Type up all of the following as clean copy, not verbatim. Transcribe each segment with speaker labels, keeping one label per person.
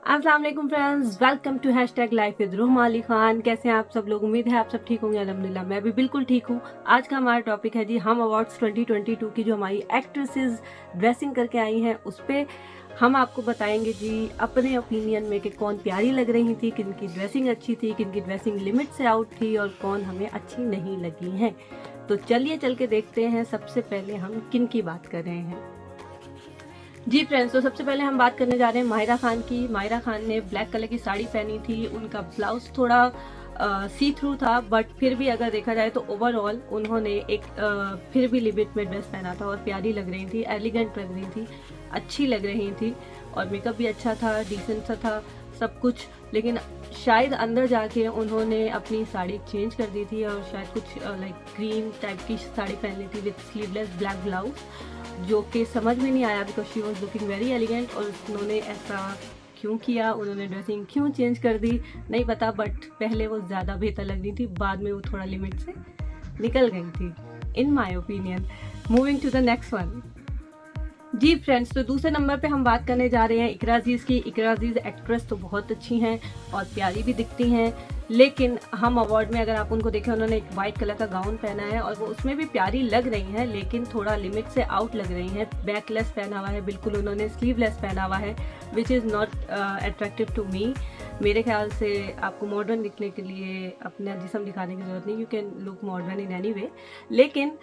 Speaker 1: अस्सलाम वालेकुम friends, welcome to hashtag life with Ruma Ali Khan. कैसे हैं आप सब लोग? उम्मीद है आप सब ठीक होंगे। अल्हम्दुलिल्लाह मैं भी बिल्कुल ठीक हूँ। आज का हमारा टॉपिक है जी हम अवार्ड्स 2022 की जो हमारी एक्ट्रेसेस ड्रेसिंग करके आई हैं उस पर हम आपको बताएंगे जी अपने ओपिनियन में कि कौन प्यारी लग रही थी, किन की ड्रेसिंग अच्छी थी, किन की ड्रेसिंग लिमिट से आउट थी और कौन हमें अच्छी नहीं लगी हैं। तो चलिए चल के देखते हैं सबसे पहले हम किन की बात कर रहे हैं। जी फ्रेंड्स, तो सबसे पहले हम बात करने जा रहे हैं माहिरा खान की। माहिरा खान ने ब्लैक कलर की साड़ी पहनी थी। उनका ब्लाउज थोड़ा सी थ्रू था, बट फिर भी अगर देखा जाए तो ओवरऑल उन्होंने एक फिर भी लिमिट में ड्रेस पहना था और प्यारी लग रही थी, एलिगेंट लग रही थी, अच्छी लग रही थी और मेकअप भी अच्छा था, डिसेंट सा था सब कुछ। लेकिन शायद अंदर जाके उन्होंने अपनी साड़ी चेंज कर दी थी और शायद कुछ लाइक क्रीम टाइप की साड़ी पहनी थी विद स्लीवलेस ब्लैक ब्लाउज, जो कि समझ में नहीं आया because she was looking very elegant. और उन्होंने ऐसा क्यों किया, उन्होंने ड्रेसिंग क्यों चेंज कर दी नहीं पता, बट पहले वो ज़्यादा बेहतर लग रही थी, बाद में वो थोड़ा लिमिट से निकल गई थी in my opinion. Moving to the next one. जी फ्रेंड्स, तो दूसरे नंबर पे हम बात करने जा रहे हैं इकरा अजीज़ की। इकरा अजीज़ एक्ट्रेस तो बहुत अच्छी हैं और प्यारी भी दिखती हैं, लेकिन हम अवार्ड में अगर आप उनको देखें उन्होंने एक वाइट कलर का गाउन पहना है और वो उसमें भी प्यारी लग रही हैं, लेकिन थोड़ा लिमिट से आउट लग रही हैं। बैकलेस पहना हुआ है, बिल्कुल उन्होंने स्लीवलेस पहना हुआ है, which is not attractive to me. मेरे ख्याल से आपको मॉडर्न दिखने के लिए अपना जिस्म दिखाने की ज़रूरत नहीं, you can look modern in any way. लेकिन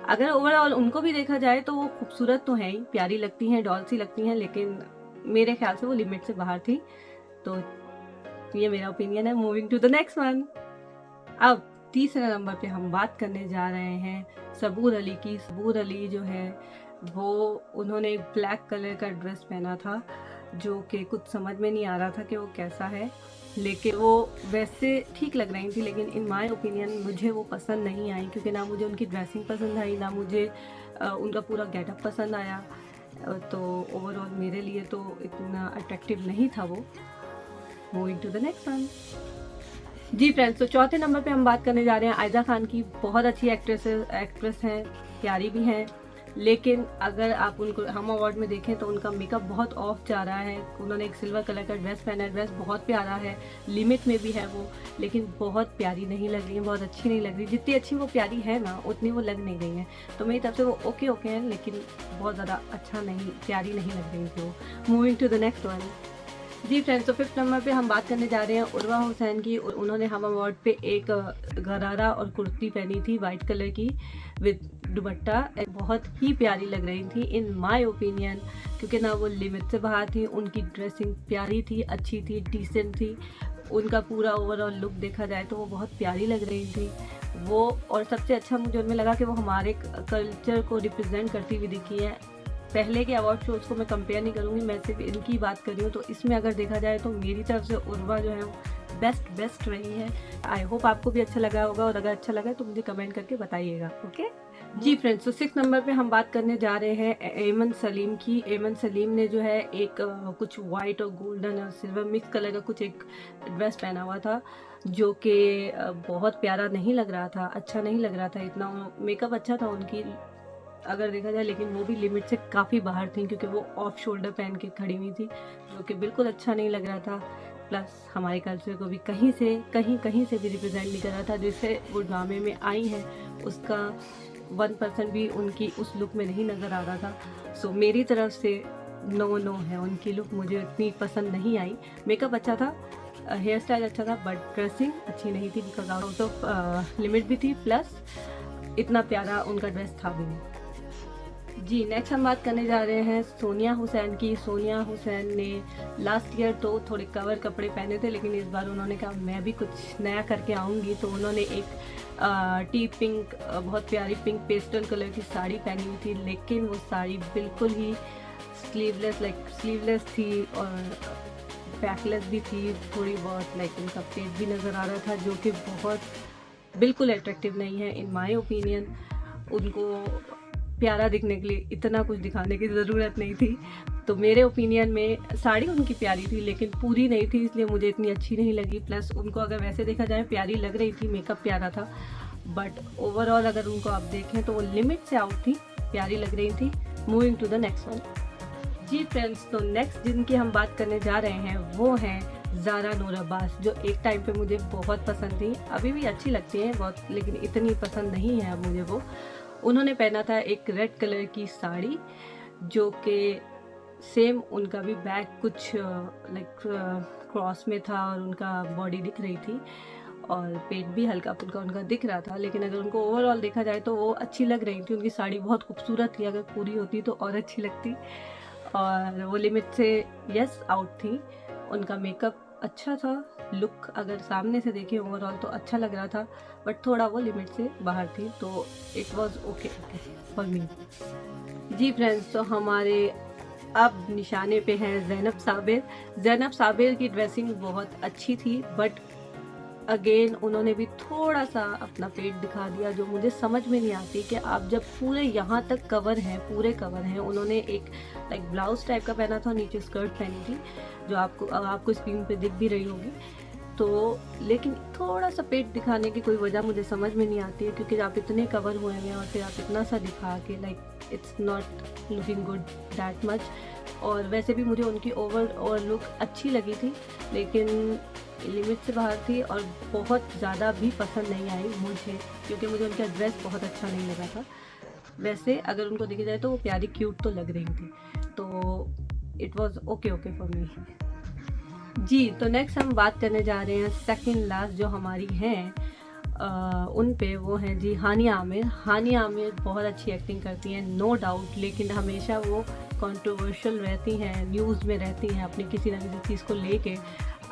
Speaker 1: अगर ओवरऑल उनको भी देखा जाए तो वो खूबसूरत तो हैं ही, प्यारी लगती हैं, डॉल सी लगती हैं, लेकिन मेरे ख्याल से वो लिमिट से बाहर थी। तो ये मेरा ओपिनियन है। Moving to the next one. अब तीसरे नंबर पे हम बात करने जा रहे हैं सबूर अली की। सबूर अली जो है वो उन्होंने एक ब्लैक कलर का ड्रेस पहना था जो कि कुछ समझ में नहीं आ रहा था कि वो कैसा है, लेकिन वो वैसे ठीक लग रही थी, लेकिन इन माय ओपिनियन मुझे वो पसंद नहीं आई, क्योंकि ना मुझे उनकी ड्रेसिंग पसंद आई, ना मुझे उनका पूरा गेटअप पसंद आया। तो ओवरऑल मेरे लिए तो इतना अट्रैक्टिव नहीं था वो। Moving to the next one. जी फ्रेंड्स, तो चौथे नंबर पे हम बात करने जा रहे हैं आयजा खान की। बहुत अच्छी एक्ट्रेस हैं, प्यारी भी हैं, लेकिन अगर आप उनको हम अवार्ड में देखें तो उनका मेकअप बहुत ऑफ जा रहा है। उन्होंने एक सिल्वर कलर का ड्रेस पहना है, ड्रेस बहुत प्यारा है, लिमिट में भी है वो, लेकिन बहुत प्यारी नहीं लग रही है, बहुत अच्छी नहीं लग रही। जितनी अच्छी वो प्यारी है ना उतनी वो लग नहीं रही है। तो मेरी तरफ से वो ओके हैं, लेकिन बहुत ज़्यादा अच्छा नहीं, प्यारी नहीं लग रही थी वो। Moving to the next one. जी फ्रेंड्स, तो फिफ्थ नंबर पे हम बात करने जा रहे हैं उर्वा हुसैन की। उन्होंने हम अवार्ड पे एक गरारा और कुर्ती पहनी थी वाइट कलर की विद दुपट्टा, बहुत ही प्यारी लग रही थी इन माय ओपिनियन, क्योंकि ना वो लिमिट से बाहर थी, उनकी ड्रेसिंग प्यारी थी, अच्छी थी, डिसेंट थी, उनका पूरा ओवरऑल लुक देखा जाए तो वो बहुत प्यारी लग रही थी वो। और सबसे अच्छा मुझे उनमें लगा कि वो हमारे कल्चर को रिप्रेजेंट करती हुई दिखी है। पहले के अवार्ड शोज़ को मैं कंपेयर नहीं करूँगी, मैं सिर्फ इनकी बात कर रही हूँ। तो इसमें अगर देखा जाए तो मेरी तरफ से उर्वा जो है वो बेस्ट रही है। आई होप आपको भी अच्छा लगा होगा, और अगर अच्छा लगा तो मुझे कमेंट करके बताइएगा। ओके जी फ्रेंड्स, तो 6 नंबर पे हम बात करने जा रहे हैं एमन सलीम की। एमन सलीम ने जो है एक कुछ वाइट और गोल्डन और सिल्वर मिक्स कलर का कुछ एक ड्रेस पहना हुआ था, जो कि बहुत प्यारा नहीं लग रहा था, अच्छा नहीं लग रहा था इतना। मेकअप अच्छा था उनकी अगर देखा जाए, लेकिन वो भी लिमिट से काफ़ी बाहर थी, क्योंकि वो ऑफ शोल्डर पहन के खड़ी हुई थी, जो कि बिल्कुल अच्छा नहीं लग रहा था। प्लस हमारे कल्चर को भी कहीं से भी रिप्रेजेंट नहीं कर रहा था। जिससे वो ड्रामे में आई हैं उसका 1% भी उनकी उस लुक में नहीं नज़र आ रहा था। सो मेरी तरफ से नो है, उनकी लुक मुझे इतनी पसंद नहीं आई। मेकअप अच्छा था, हेयर स्टाइल अच्छा था, बट ड्रेसिंग अच्छी नहीं थी, बिकॉज आउट ऑफ लिमिट भी थी, प्लस इतना प्यारा उनका ड्रेस था भी नहीं। जी नेक्स्ट हम बात करने जा रहे हैं सोनिया हुसैन की। सोनिया हुसैन ने लास्ट ईयर तो थोड़े कवर कपड़े पहने थे, लेकिन इस बार उन्होंने कहा मैं भी कुछ नया करके आऊँगी, तो उन्होंने एक टी पिंक बहुत प्यारी पिंक पेस्टल कलर की साड़ी पहनी हुई थी, लेकिन वो साड़ी बिल्कुल ही स्लीवलेस थी और बैकलेस भी थी, थोड़ी बहुत उनका पेट भी नज़र आ रहा था, जो कि बहुत बिल्कुल अट्रैक्टिव नहीं है इन माय ओपिनियन। उनको प्यारा दिखने के लिए इतना कुछ दिखाने की ज़रूरत नहीं थी। तो मेरे ओपिनियन में साड़ी उनकी प्यारी थी, लेकिन पूरी नहीं थी, इसलिए मुझे इतनी अच्छी नहीं लगी। प्लस उनको अगर वैसे देखा जाए प्यारी लग रही थी, मेकअप प्यारा था, बट ओवरऑल अगर उनको आप देखें तो वो लिमिट से आउट थी, प्यारी लग रही थी। Moving to the next one. जी फ्रेंड्स, तो नेक्स्ट जिनकी हम बात करने जा रहे हैं वो हैं ज़ारा नूर अब्बास, जो एक टाइम पे मुझे बहुत पसंद थी, अभी भी अच्छी लगती हैं बहुत, लेकिन इतनी पसंद नहीं है अब मुझे वो। उन्होंने पहना था एक रेड कलर की साड़ी, जो कि सेम उनका भी बैक कुछ लाइक क्रॉस में था और उनका बॉडी दिख रही थी और पेट भी हल्का फुल्का उनका दिख रहा था, लेकिन अगर उनको ओवरऑल देखा जाए तो वो अच्छी लग रही थी। उनकी साड़ी बहुत खूबसूरत थी, अगर पूरी होती तो और अच्छी लगती। और वो लिमिट से यस आउट थी। उनका मेकअप अच्छा था, लुक अगर सामने से देखें ओवरऑल तो अच्छा लग रहा था, बट थोड़ा वो लिमिट से बाहर थी, तो it was okay for me. जी फ्रेंड्स, तो हमारे अब निशाने पे हैं ज़ैनब साबिर। ज़ैनब साबिर की ड्रेसिंग बहुत अच्छी थी, बट अगेन उन्होंने भी थोड़ा सा अपना पेट दिखा दिया, जो मुझे समझ में नहीं आती कि आप जब पूरे यहाँ तक कवर हैं, पूरे कवर हैं। उन्होंने एक लाइक ब्लाउज टाइप का पहना था, नीचे स्कर्ट पहनी थी, जो आपको स्क्रीन पे दिख भी रही होगी। तो लेकिन थोड़ा सा पेट दिखाने की कोई वजह मुझे समझ में नहीं आती है, क्योंकि आप इतने कवर हुए हैं और फिर आप इतना सा दिखा के like it's not looking good that much. और वैसे भी मुझे उनकी ओवर लुक अच्छी लगी थी, लेकिन लिमिट से बाहर थी और बहुत ज़्यादा भी पसंद नहीं आई मुझे, क्योंकि मुझे उनका ड्रेस बहुत अच्छा नहीं लगा था। वैसे अगर उनको देखा जाए तो वो प्यारी क्यूट तो लग रही थी, तो it was okay for me. जी, तो नेक्स्ट हम बात करने जा रहे हैं सेकंड लास्ट जो हमारी हैं उन पे, वो हैं जी हानिया आमिर। हानिया आमिर बहुत अच्छी एक्टिंग करती हैं नो डाउट, लेकिन हमेशा वो कंट्रोवर्शियल रहती हैं, न्यूज़ में रहती हैं अपनी किसी ना किसी चीज़ को लेके।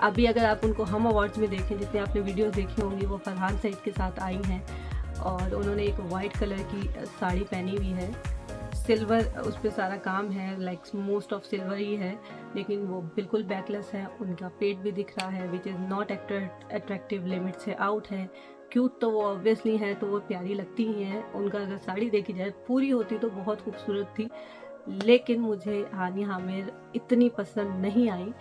Speaker 1: अभी अगर आप उनको हम अवार्ड्स में देखें, जितने आपने वीडियोस देखी होंगी, वो फरहान सईद के साथ आई हैं और उन्होंने एक वाइट कलर की साड़ी पहनी हुई है, सिल्वर उस पर सारा काम है, लाइक मोस्ट ऑफ सिल्वर ही है, लेकिन वो बिल्कुल बैकलेस है। उनका पेट भी दिख रहा है, which is not attractive, limit से आउट है। क्यूट तो वो ऑब्वियसली है, तो वो प्यारी लगती ही हैं। उनका अगर साड़ी देखी जाए पूरी होती तो बहुत खूबसूरत थी, लेकिन मुझे हानिया आमिर इतनी पसंद नहीं आई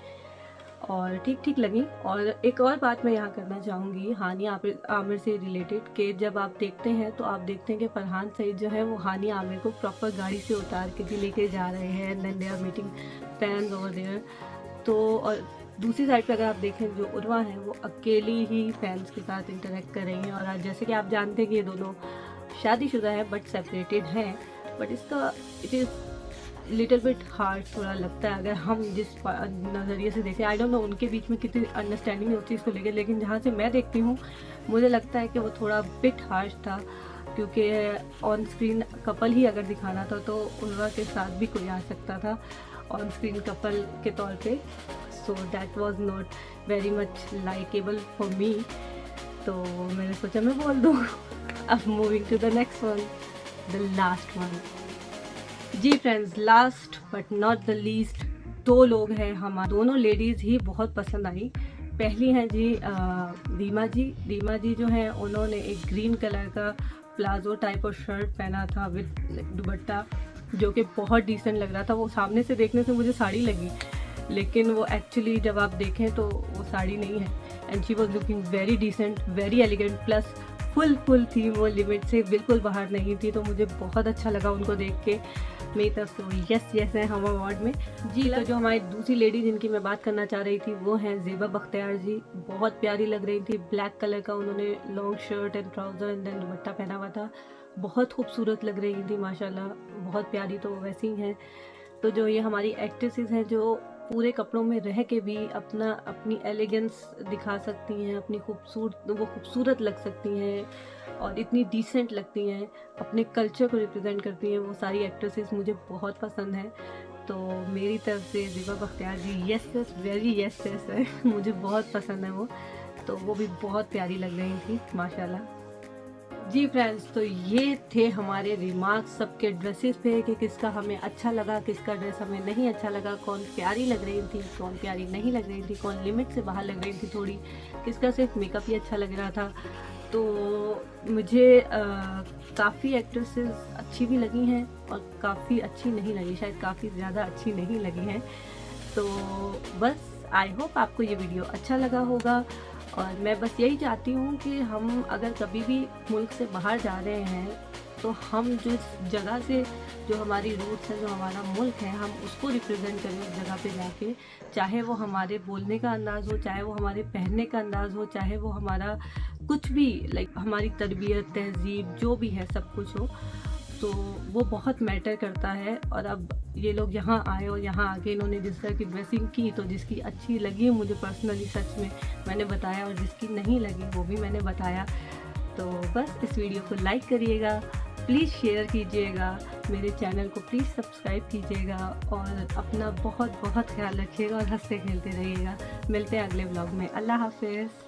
Speaker 1: और ठीक ठीक लगी। और एक और बात मैं यहाँ करना चाहूँगी हानिया आमिर से रिलेटेड, कि जब आप देखते हैं तो आप देखते हैं कि फरहान सईद जो है वो हानिया आमिर को प्रॉपर गाड़ी से उतार के भी लेके जा रहे हैं, and then they are meeting fans over there. तो और दूसरी साइड पे अगर आप देखें, जो उर्वा हैं वो अकेली ही फैंस के साथ इंटरेक्ट कर रही हैं। और आज जैसे कि आप जानते हैं कि ये दोनों शादीशुदा है बट सेपरेटेड हैं, बट इसका it is little bit hard थोड़ा लगता है अगर हम जिस नज़रिए से देखें। आई डोंट नो उनके बीच में कितनी अंडरस्टैंडिंग होती है इसको लेकर, लेकिन जहाँ से मैं देखती हूँ मुझे लगता है कि वो थोड़ा बिट हार्श था, क्योंकि ऑन स्क्रीन कपल ही अगर दिखाना था तो उर्वा के साथ भी कोई आ सकता था ऑन स्क्रीन कपल के तौर पे। So that was not very much likeable for me, तो मैंने सोचा मैं बोल दूँ। अब moving to the next one, the last one. जी friends, last but not the least, दो लोग हैं हमारे, दोनों लेडीज़ ही बहुत पसंद आई। पहली हैं जी दीमा जी। दीमा जी जो हैं उन्होंने एक ग्रीन कलर का प्लाजो टाइप और शर्ट पहना था विद दुपट्टा, जो कि बहुत डिसेंट लग रहा था। वो सामने से देखने से मुझे साड़ी लगी, लेकिन वो एक्चुअली जब आप देखें तो वो साड़ी नहीं है, and she was looking very decent, very elegant, playful थी, वो लिमिट से बिल्कुल बाहर नहीं थी। तो मुझे बहुत अच्छा लगा उनको देख के। मेरी तरफ से वो यस है हम अवार्ड में। जी, तो जो हमारी दूसरी लेडी जिनकी मैं बात करना चाह रही थी वो हैं ज़ेबा बख्तियार जी। बहुत प्यारी लग रही थी, ब्लैक कलर का उन्होंने long shirt and trouser and then dupatta पहना हुआ था, बहुत खूबसूरत लग रही थी माशाल्लाह, बहुत प्यारी। तो वैसी ही हैं। तो जो ये हमारी एक्ट्रेसेस हैं जो पूरे कपड़ों में रह के भी अपनी एलिगेंस दिखा सकती हैं, अपनी खूबसूरत लग सकती हैं और इतनी डिसेंट लगती हैं, अपने कल्चर को रिप्रेजेंट करती हैं, वो सारी एक्ट्रेसेस मुझे बहुत पसंद हैं। तो मेरी तरफ से ज़ेबा बख्तियार जी यस वेरी यस है। मुझे बहुत पसंद है वो, तो वो भी बहुत प्यारी लग रही थी माशाल्लाह। जी फ्रेंड्स, तो ये थे हमारे रिमार्क्स सबके ड्रेसेस पे कि किसका हमें अच्छा लगा, किसका ड्रेस हमें नहीं अच्छा लगा, कौन प्यारी लग रही थी, कौन प्यारी नहीं लग रही थी, कौन लिमिट से बाहर लग रही थी थोड़ी, किसका सिर्फ मेकअप ही अच्छा लग रहा था। तो मुझे काफ़ी एक्ट्रेसेस अच्छी भी लगी हैं और काफ़ी अच्छी नहीं लगी, शायद काफ़ी ज़्यादा अच्छी नहीं लगी हैं। तो बस आई होप आपको ये वीडियो अच्छा लगा होगा, और मैं बस यही चाहती हूँ कि हम अगर कभी भी मुल्क से बाहर जा रहे हैं तो हम जिस जगह से, जो हमारी रूट्स है, जो हमारा मुल्क है, हम उसको रिप्रेजेंट करें उस जगह पे जाके, चाहे वो हमारे बोलने का अंदाज़ हो, चाहे वो हमारे पहनने का अंदाज़ हो, चाहे वो हमारा कुछ भी लाइक हमारी तरबियत, तहज़ीब जो भी है सब कुछ हो, तो वो बहुत मैटर करता है। और अब ये लोग यहाँ आए और यहाँ आके इन्होंने जिस तरह की ड्रेसिंग की, तो जिसकी अच्छी लगी मुझे पर्सनली सच में मैंने बताया, और जिसकी नहीं लगी वो भी मैंने बताया। तो बस इस वीडियो को लाइक करिएगा, प्लीज़ शेयर कीजिएगा, मेरे चैनल को प्लीज़ सब्सक्राइब कीजिएगा, और अपना बहुत बहुत ख्याल रखिएगा और हंसते खेलते रहिएगा। मिलते हैं अगले ब्लॉग में। अल्लाह हाफिज़।